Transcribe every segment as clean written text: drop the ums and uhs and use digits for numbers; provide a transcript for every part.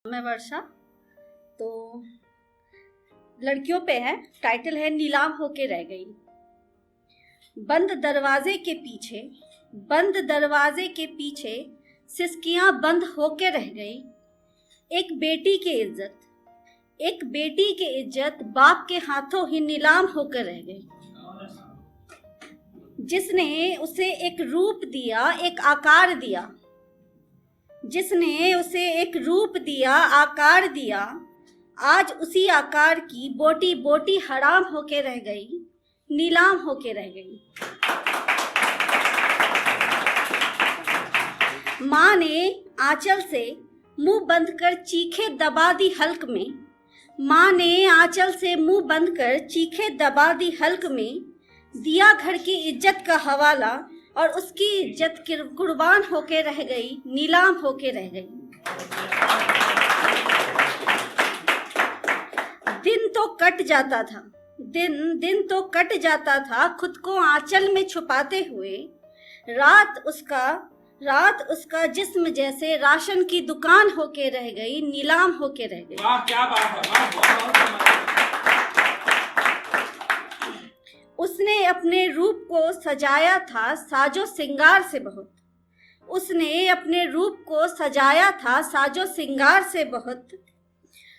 मैं वर्षा। तो लड़कियों पे है, टाइटल है नीलाम होके रह गई। बंद दरवाजे के पीछे सिसकियां बंद होके रह गई। एक बेटी की इज्जत बाप के हाथों ही नीलाम होकर रह गई। जिसने उसे एक रूप दिया, एक आकार दिया, जिसने उसे एक रूप दिया, आकार दिया, आज उसी आकार की बोटी बोटी हराम होके रह गई, नीलाम होके रह गई। माँ ने आंचल से मुंह बंद कर चीखे दबा दी हल्क में। माँ ने आंचल से मुंह बंद कर चीखे दबा दी हल्क में। दिया घर की इज्जत का हवाला और उसकी इज्जत कुर्बान होके रह गई, नीलाम होके रह गई। दिन तो कट जाता था खुद को आंचल में छुपाते हुए। रात उसका जिस्म जैसे राशन की दुकान होके रह गई, नीलाम होके रह गई। वाह क्या बात है, वाह। उसने अपने रूप को सजाया था साजो सिंगार से बहुत। उसने अपने रूप को सजाया था साजो सिंगार से बहुत।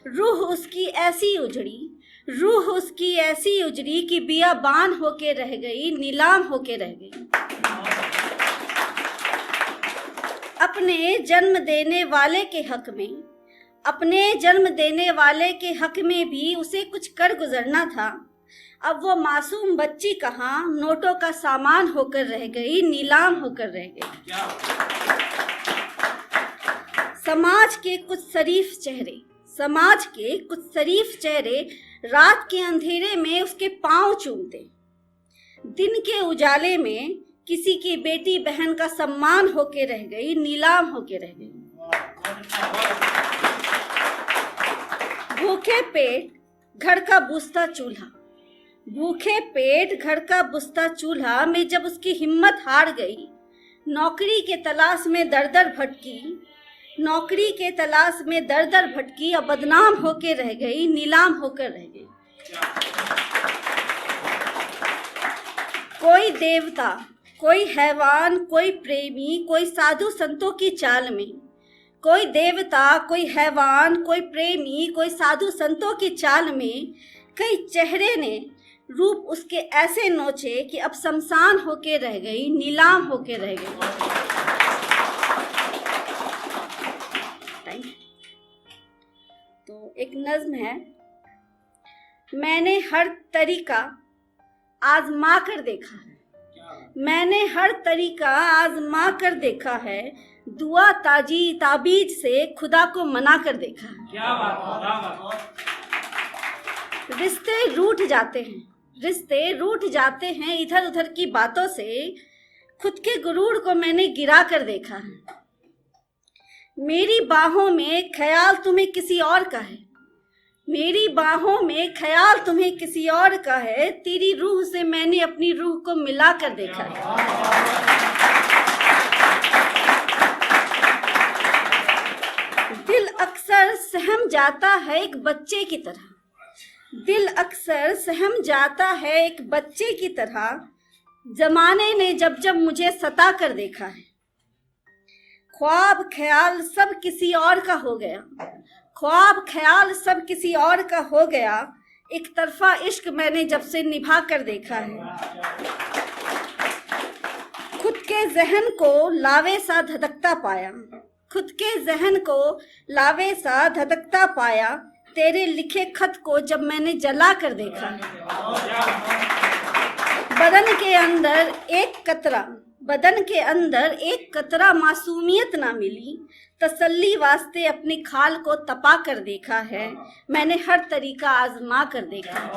रूह उसकी ऐसी उजड़ी कि बियाबान होके रह गई, नीलाम होके रह गई। अपने जन्म देने वाले के हक में भी उसे कुछ कर गुजरना था। अब वो मासूम बच्ची कहाँ नोटों का सामान होकर रह गई, नीलाम होकर रह गई। समाज के कुछ शरीफ चेहरे रात के अंधेरे में उसके पांव चूमते। दिन के उजाले में किसी की बेटी बहन का सम्मान होके रह गई, नीलाम होके रह गई। भूखे पेट घर का बुझता चूल्हा में जब उसकी हिम्मत हार गई। नौकरी के तलाश में दर दर भटकी और बदनाम होके रह गई, नीलाम होकर रह गई। कोई देवता, कोई हैवान, कोई प्रेमी, कोई साधु संतों की चाल में। कोई देवता, कोई हैवान, कोई प्रेमी, कोई साधु संतों की चाल में कई चेहरे ने रूप उसके ऐसे नोचे कि अब शमशान होके रह गई, नीलाम होके रह गई। तो एक नज्म है। मैंने हर तरीका आजमा कर देखा है, दुआ ताबीज से खुदा को मना कर देखा है। क्या बात है। रिश्ते रूठ जाते हैं इधर उधर की बातों से। खुद के गुरूर को मैंने गिरा कर देखा है। मेरी बाहों में ख्याल तुम्हें किसी और का है, तेरी रूह से मैंने अपनी रूह को मिला कर देखा है। दिल अक्सर सहम जाता है एक बच्चे की तरह। जमाने ने जब मुझे सता कर देखा है। ख्वाब ख्याल सब किसी और का हो गया। एक तरफा इश्क मैंने जब से निभा कर देखा है। खुद के जहन को लावे सा धधकता पाया। तेरे लिखे खत को जब मैंने जला कर देखा है। बदन के अंदर एक कतरा मासूमियत ना मिली। तसल्ली वास्ते अपनी खाल को तपा कर देखा है। मैंने हर तरीका आजमा कर देखा है।